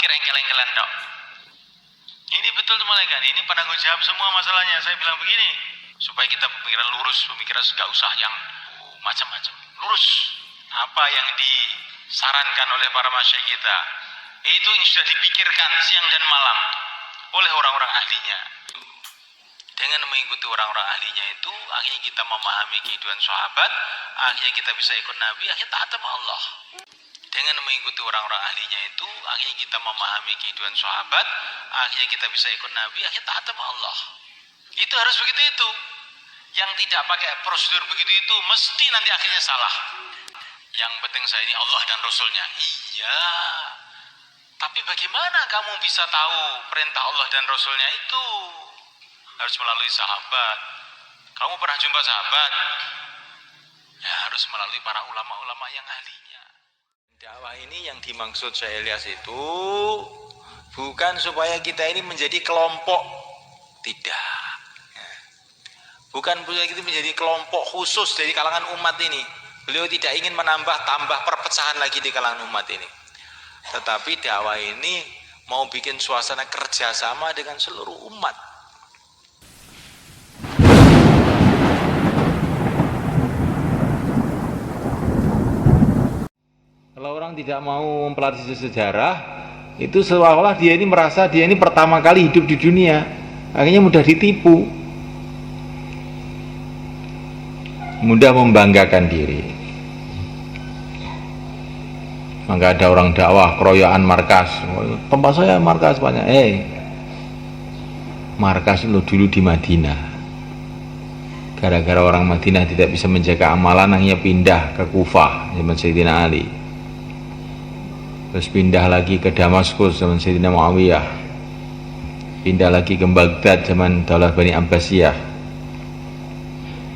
mikir engkel-engkelan dok. Ini betul teman kan, ini penanggung jawab semua masalahnya. Saya bilang begini, supaya kita pemikiran lurus, pemikiran gak usah yang macam-macam. Lurus. Apa yang disarankan oleh para masyayikh kita, itu yang sudah dipikirkan siang dan malam oleh orang-orang ahlinya. Dengan mengikuti orang-orang ahlinya itu, akhirnya kita memahami kehidupan sahabat, akhirnya kita bisa ikut Nabi, akhirnya taat sama Allah. Dengan mengikuti orang-orang ahlinya itu, akhirnya kita memahami kehidupan sahabat, akhirnya kita bisa ikut Nabi, akhirnya taat sama Allah. Itu harus begitu itu. Yang tidak pakai prosedur begitu itu, mesti nanti akhirnya salah. Yang penting saya ini Allah dan Rasulnya. Iya. Tapi bagaimana kamu bisa tahu perintah Allah dan Rasulnya itu? Harus melalui sahabat. Kamu pernah jumpa sahabat? Ya harus melalui para ulama-ulama yang ahlinya. Dakwah ini yang dimaksud Syekh Ilyas itu bukan supaya kita ini menjadi kelompok. Tidak. Bukan supaya kita menjadi kelompok khusus dari kalangan umat ini. Beliau tidak ingin menambah-tambah perpecahan lagi di kalangan umat ini. Tetapi dakwah ini mau bikin suasana kerjasama dengan seluruh umat. Kalau orang tidak mau mempelajari sejarah, itu seolah-olah dia ini merasa dia ini pertama kali hidup di dunia, akhirnya mudah ditipu, mudah membanggakan diri. Maka ada orang dakwah keroyokan markas, tempat saya markas banyak. Markas itu dulu di Madinah. Gara-gara orang Madinah tidak bisa menjaga amalan, akhirnya pindah ke Kufah zaman Sayyidina Ali. Terus pindah lagi ke Damaskus zaman Sayyidina Muawiyah. Pindah lagi ke Baghdad zaman Daulah Bani Abbasiyah.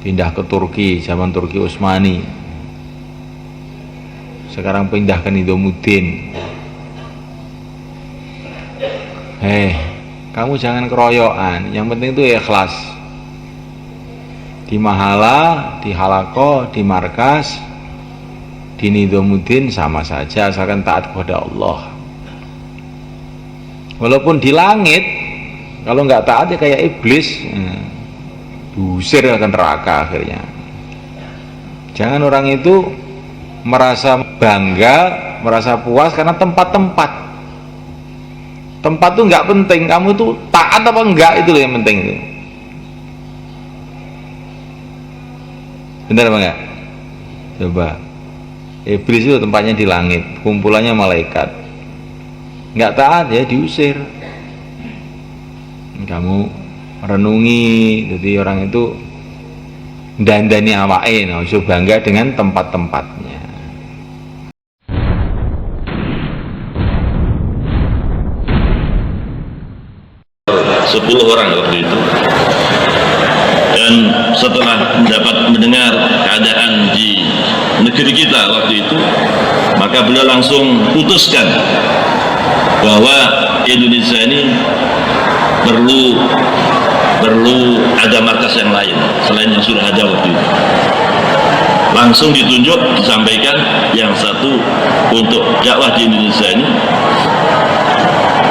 Pindah ke Turki zaman Turki Utsmani. Sekarang pindah ke Nizamuddin. Kamu jangan keroyokan, yang penting itu ikhlas. Di mahala, di halaqah, di markas, di Nizamuddin sama saja, asalkan taat kepada Allah. Walaupun di langit, kalau nggak taat ya kayak iblis, diusir ke neraka akhirnya. Jangan orang itu merasa bangga, merasa puas karena tempat-tempat. Tempat tuh nggak penting, kamu tuh taat apa enggak itu loh yang penting itu. Benar apa enggak? Coba. Iblis itu tempatnya di langit, kumpulannya malaikat. Nggak taat ya diusir. Kamu renungi, jadi orang itu dandani awake, so bangga dengan tempat-tempatnya. 10 orang waktu itu, dan setelah mendengar keadaan di negeri kita waktu itu, maka beliau langsung putuskan bahwa Indonesia ini perlu ada markas yang lain selain yang sudah ada waktu itu. Langsung ditunjuk, disampaikan yang satu untuk dakwah di Indonesia ini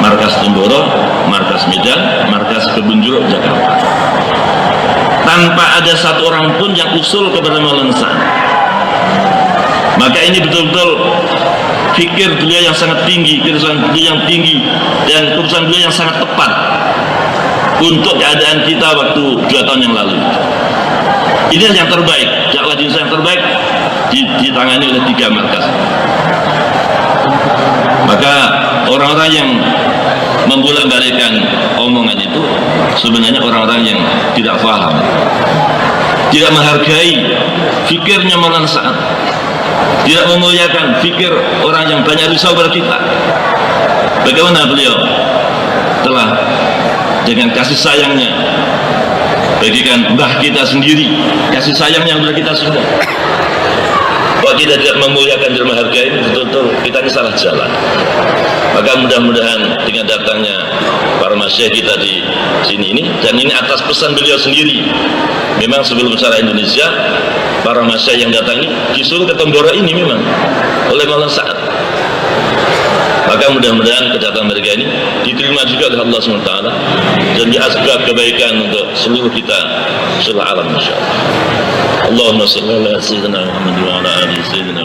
markas Temboro, markas Medan, markas Kebun Jeruk Jakarta. Tanpa ada satu orang pun yang usul kepada Maulana Sa'ad. Maka ini betul-betul fikir beliau yang sangat tinggi, keputusan beliau yang tinggi, dan keputusan beliau yang sangat tepat untuk keadaan kita waktu 2 tahun yang lalu. Ini yang terbaik, dakwah di Indonesia yang terbaik ditangani oleh 3 markas. Maka orang-orang yang membolak-balikkan omongan itu sebenarnya orang-orang yang tidak paham, tidak menghargai fikirnya Maulana Sa'ad, tidak memuliakan fikir orang yang banyak risau pada kita. Bagaimana beliau telah dengan kasih sayangnya bagikan mbah kita sendiri, kasih sayangnya kepada kita semua. Kalau kita tidak memuliakan dan menghargai, betul-betul kita ini salah jalan. Maka mudah-mudahan dengan datangnya para masyayikh kita di sini ini, dan ini atas pesan beliau sendiri. Memang sebelum secara Indonesia, para masyayikh yang datang ini disuruh ke Temboro ini memang oleh Maulana Sa'ad. Maka mudah-mudahan kedatangan mereka ini diterima juga oleh Allah SWT dan asbab kebaikan untuk seluruh kita, seluruh alam insyaallah. Allahumma shalli ala sayyidina Muhammad wa ala ali sayyidina.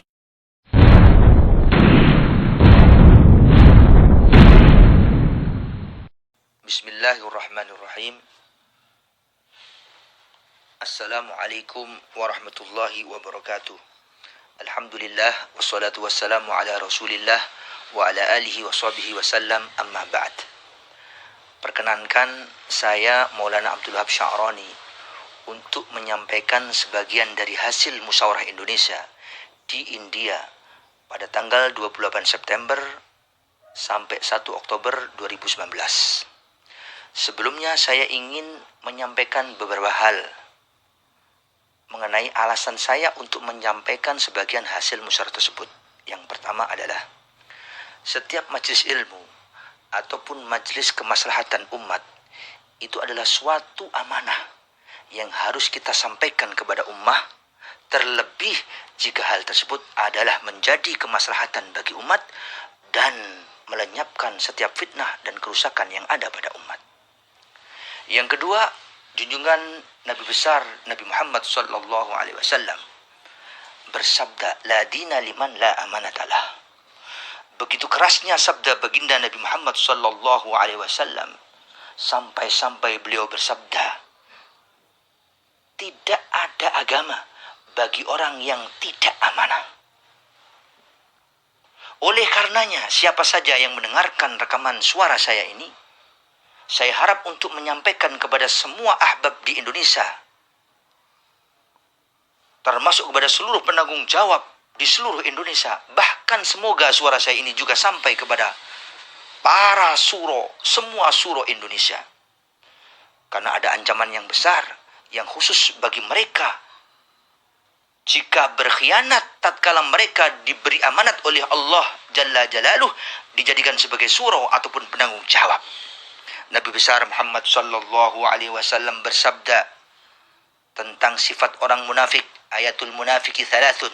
Bismillahirrahmanirrahim. Assalamualaikum warahmatullahi wabarakatuh. Alhamdulillah wassalatu wassalamu ala Rasulillah wa ala alihi wa sahbihi wasallam, amma ba'd. Perkenankan saya Maulana Abdul Wahab Sya'rani untuk menyampaikan sebagian dari hasil musyawarah Indonesia di India pada tanggal 28 September sampai 1 Oktober 2019. Sebelumnya saya ingin menyampaikan beberapa hal mengenai alasan saya untuk menyampaikan sebagian hasil musyawarah tersebut. Yang pertama adalah setiap majelis ilmu ataupun majelis kemaslahatan umat itu adalah suatu amanah yang harus kita sampaikan kepada ummah, terlebih jika hal tersebut adalah menjadi kemaslahatan bagi umat dan melenyapkan setiap fitnah dan kerusakan yang ada pada umat. Yang kedua, junjungan Nabi besar Nabi Muhammad sallallahu alaihi wasallam bersabda, la dina liman la amanatalah. Begitu kerasnya sabda baginda Nabi Muhammad sallallahu alaihi wasallam sampai-sampai beliau bersabda, tidak ada agama bagi orang yang tidak amanah. Oleh karenanya, siapa saja yang mendengarkan rekaman suara saya ini, saya harap untuk menyampaikan kepada semua ahbab di Indonesia, termasuk kepada seluruh penanggung jawab di seluruh Indonesia, bahkan semoga suara saya ini juga sampai kepada para suro, semua suro Indonesia. Karena ada ancaman yang besar, yang khusus bagi mereka jika berkhianat tatkala mereka diberi amanat oleh Allah Jalla Jalaluh, dijadikan sebagai suro ataupun penanggung jawab. Nabi besar Muhammad sallallahu alaihi wasallam bersabda tentang sifat orang munafik, ayatul munafiki thalathun.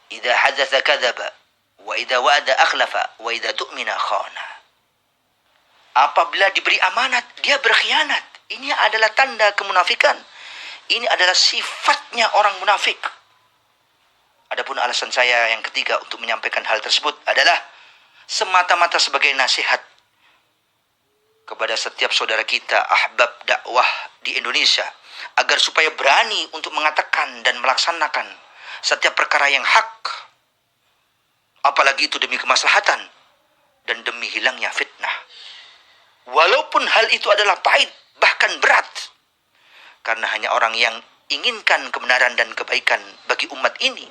Idza hadatsa kadzaba wa idza wa'ada akhlafa wa idza tu'mina khana. Apabila diberi amanat dia berkhianat. Ini adalah tanda kemunafikan. Ini adalah sifatnya orang munafik. Adapun alasan saya yang ketiga untuk menyampaikan hal tersebut adalah semata-mata sebagai nasihat kepada setiap saudara kita ahbab dakwah di Indonesia agar supaya berani untuk mengatakan dan melaksanakan setiap perkara yang hak, apalagi itu demi kemaslahatan dan demi hilangnya fitnah, walaupun hal itu adalah pahit bahkan berat, karena hanya orang yang inginkan kebenaran dan kebaikan bagi umat ini,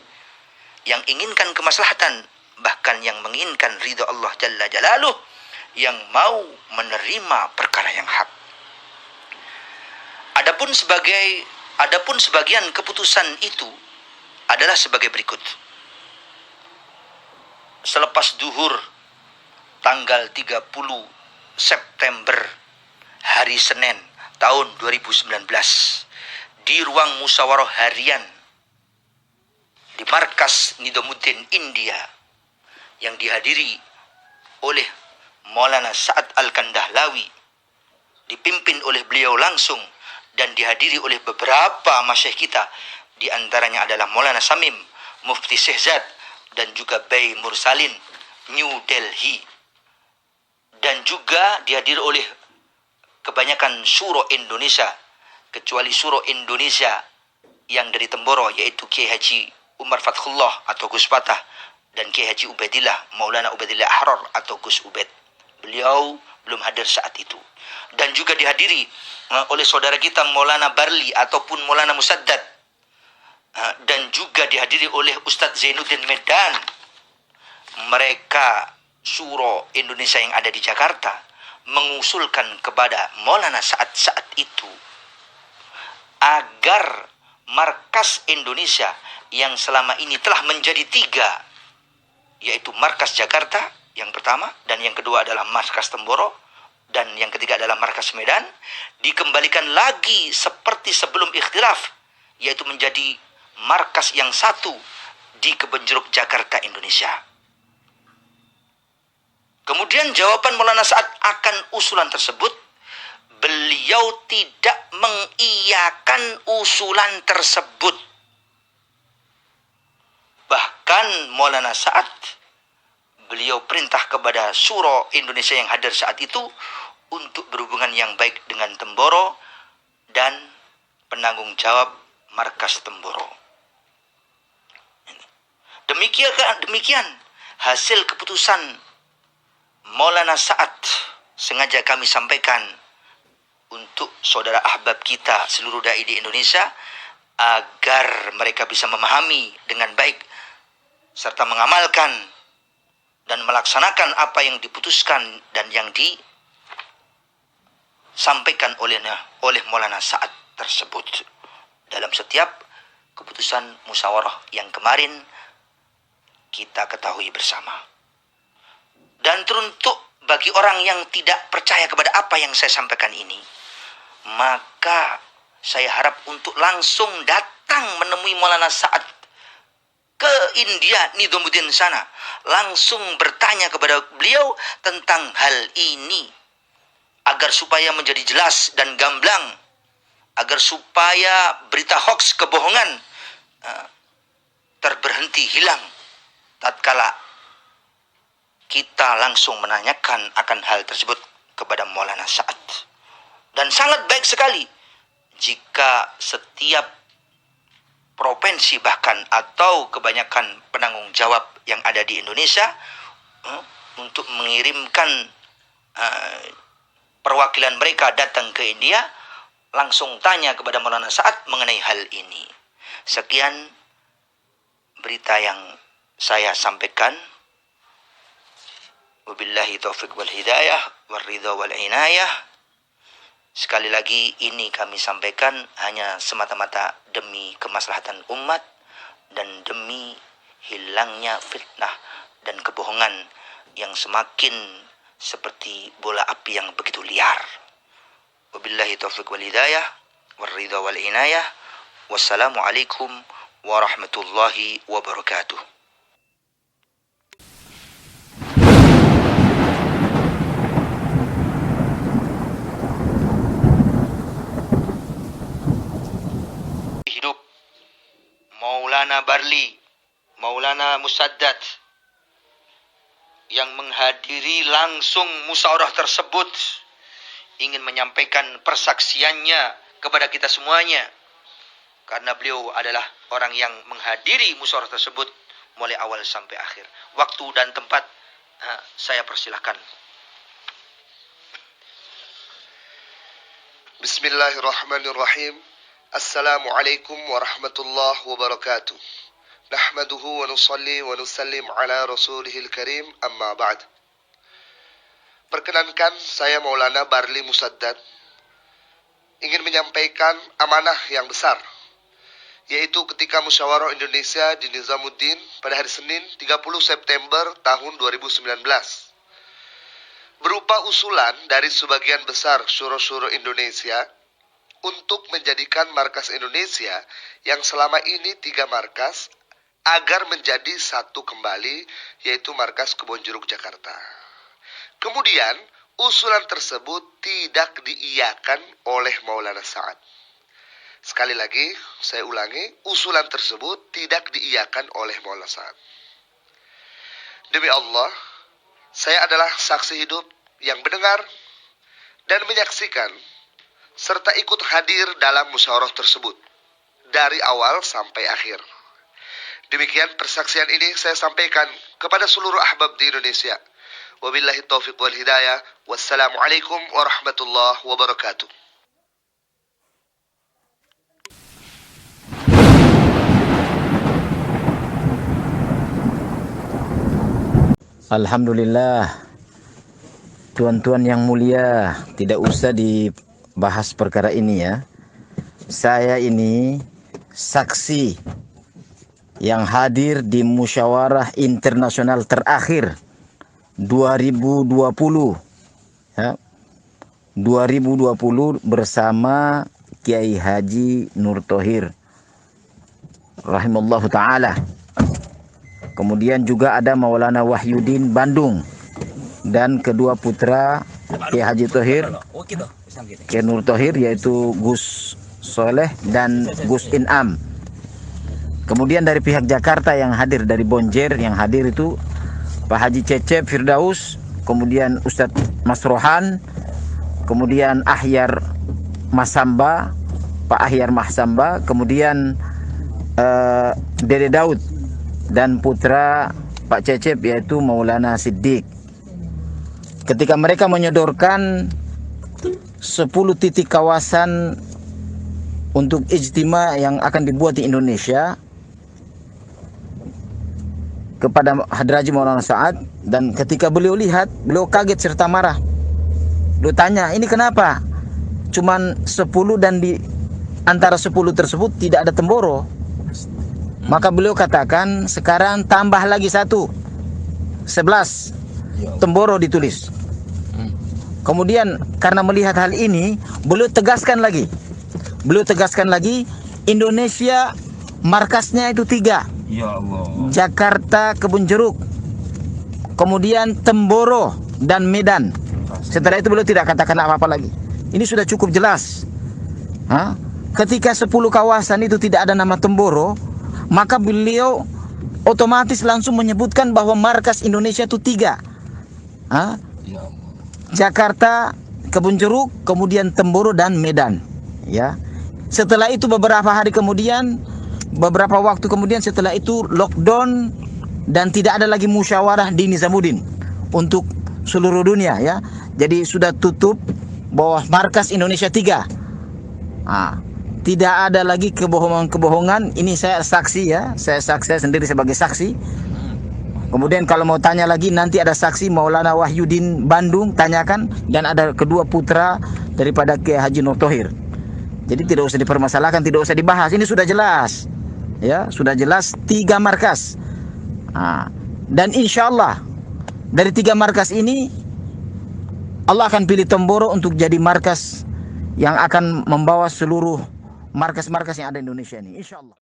yang inginkan kemaslahatan, bahkan yang menginginkan ridha Allah Jalla Jalaluh, yang mau menerima perkara yang hak. Adapun sebagian keputusan itu adalah sebagai berikut. Selepas duhur tanggal 30 September hari Senin tahun 2019 di ruang musyawarah harian di markas Nizamuddin India yang dihadiri oleh Maulana Sa'ad Al-Kandahlawi, dipimpin oleh beliau langsung dan dihadiri oleh beberapa masyayikh kita, di antaranya adalah Maulana Samim, Mufti Syehzad, dan juga Bay Mursalin, New Delhi, dan juga dihadiri oleh kebanyakan suro Indonesia, kecuali suro Indonesia yang dari Temboro, yaitu Kiai Haji Umar Fathullah atau Gus Patah, dan Kiai Haji Ubaidillah, Maulana Ubaidillah Ahrar atau Gus Ubaid. Beliau belum hadir saat itu. Dan juga dihadiri oleh saudara kita Maulana Barli ataupun Maulana Musaddad. Dan juga dihadiri oleh Ustadz Zainuddin Medan. Mereka suro Indonesia yang ada di Jakarta mengusulkan kepada Maulana saat itu agar markas Indonesia yang selama ini telah menjadi 3, yaitu markas Jakarta yang pertama, dan yang kedua adalah markas Temboro, dan yang ketiga adalah markas Medan, dikembalikan lagi seperti sebelum ikhtilaf, yaitu menjadi markas yang satu di Kebonjeruk, Jakarta, Indonesia. Kemudian jawaban Maulana Sa'ad akan usulan tersebut, beliau tidak mengiyakan usulan tersebut. Bahkan Maulana Sa'ad, beliau perintah kepada Syuro Indonesia yang hadir saat itu untuk berhubungan yang baik dengan Temboro dan penanggung jawab markas Temboro. Demikian hasil keputusan Maulana Sa'ad sengaja kami sampaikan untuk saudara ahbab kita seluruh dai di Indonesia agar mereka bisa memahami dengan baik serta mengamalkan dan melaksanakan apa yang diputuskan dan yang disampaikan oleh Maulana Sa'ad tersebut dalam setiap keputusan musyawarah yang kemarin kita ketahui bersama. Dan teruntuk bagi orang yang tidak percaya kepada apa yang saya sampaikan ini, maka saya harap untuk langsung datang menemui Maulana Sa'ad ke India, Nizamuddin sana, langsung bertanya kepada beliau tentang hal ini agar supaya menjadi jelas dan gamblang, agar supaya berita hoaks, kebohongan terberhenti, hilang tatkala kita langsung menanyakan akan hal tersebut kepada Maulana Sa'ad. Dan sangat baik sekali jika setiap provinsi bahkan atau kebanyakan penanggung jawab yang ada di Indonesia untuk mengirimkan perwakilan mereka datang ke India, langsung tanya kepada Maulana Sa'ad mengenai hal ini. Sekian berita yang saya sampaikan. Wabillahi taufiq wal hidayah wal ridha wal inayah. Sekali lagi ini kami sampaikan hanya semata-mata demi kemaslahatan umat dan demi hilangnya fitnah dan kebohongan yang semakin seperti bola api yang begitu liar. Wabillahi taufiq wal hidayah wal ridha wal inayah. Wassalamualaikum warahmatullahi wabarakatuh. Maulana Barli, Maulana Musaddad yang menghadiri langsung musyawarah tersebut ingin menyampaikan persaksiannya kepada kita semuanya, karena beliau adalah orang yang menghadiri musyawarah tersebut mulai awal sampai akhir. Waktu dan tempat saya persilahkan. Bismillahirrahmanirrahim. Assalamualaikum warahmatullahi wabarakatuh. Nahmaduhu wa nusalli wa nusallim ala rasulihil karim, amma ba'd. Perkenankan saya Maulana Barli Musaddad ingin menyampaikan amanah yang besar, yaitu ketika musyawarah Indonesia di Nizamuddin pada hari Senin 30 September tahun 2019. Berupa usulan dari sebagian besar syuro-syuro Indonesia untuk menjadikan markas Indonesia yang selama ini 3 markas agar menjadi satu kembali, yaitu markas Kebonjeruk, Jakarta. Kemudian usulan tersebut tidak diiyakan oleh Maulana Sa'ad. Sekali lagi saya ulangi, usulan tersebut tidak diiyakan oleh Maulana Sa'ad. Demi Allah, saya adalah saksi hidup yang mendengar dan menyaksikan serta ikut hadir dalam musyawarah tersebut dari awal sampai akhir. Demikian persaksian ini saya sampaikan kepada seluruh ahbab di Indonesia. Wabillahi taufiq wal hidayah. Wassalamualaikum warahmatullahi wabarakatuh. Alhamdulillah, tuan-tuan yang mulia, tidak usah dibahas perkara ini ya. Saya ini saksi yang hadir di musyawarah internasional terakhir 2020 ya. 2020 bersama Kiai Haji Nur Thohir rahimallahu taala. Kemudian juga ada Maulana Wahyudin Bandung dan kedua putra Kiai Haji Thohir, Kiai Nur Thohir, yaitu Gus Soleh dan Gus Inam. Kemudian dari pihak Jakarta yang hadir, dari Bonjer yang hadir itu Pak Haji Cecep Firdaus, kemudian Ustadz Mas Rohan, kemudian Ahyar Masamba, Pak Ahyar Masamba, kemudian Dede Daud dan putra Pak Cecep yaitu Maulana Siddiq. Ketika mereka menyodorkan 10 titik kawasan untuk ijtima yang akan dibuat di Indonesia kepada Hadraji Maulana Sa'ad, dan ketika beliau lihat, beliau kaget serta marah. Beliau tanya, ini kenapa cuman 10 dan di antara 10 tersebut tidak ada Temboro? Maka beliau katakan, sekarang tambah lagi 1, 11 Temboro ditulis. Kemudian karena melihat hal ini, beliau tegaskan lagi, Indonesia markasnya itu 3. Ya Allah. Jakarta, Kebun Jeruk, kemudian Temboro dan Medan. Setelah itu beliau tidak katakan apa-apa lagi. Ini sudah cukup jelas. Ketika 10 kawasan itu tidak ada nama Temboro, maka beliau otomatis langsung menyebutkan bahwa markas Indonesia itu 3. Jakarta, Kebun Jeruk, kemudian Temboro dan Medan. Ya. Setelah itu beberapa waktu kemudian setelah itu lockdown dan tidak ada lagi musyawarah di Nizamuddin untuk seluruh dunia, ya. Jadi sudah tutup bahwa markas Indonesia 3. Tidak ada lagi kebohongan-kebohongan. Ini saya saksi, ya. Saya sendiri sebagai saksi. Kemudian kalau mau tanya lagi, nanti ada saksi Maulana Wahyudin Bandung, tanyakan, dan ada kedua putra daripada Kiai Haji Nur Thohir. Jadi tidak usah dipermasalahkan, tidak usah dibahas. Ini sudah jelas. Ya, sudah jelas 3 markas. Dan insya Allah dari 3 markas ini Allah akan pilih Temboro untuk jadi markas yang akan membawa seluruh markas-markas yang ada di Indonesia ini, insya Allah.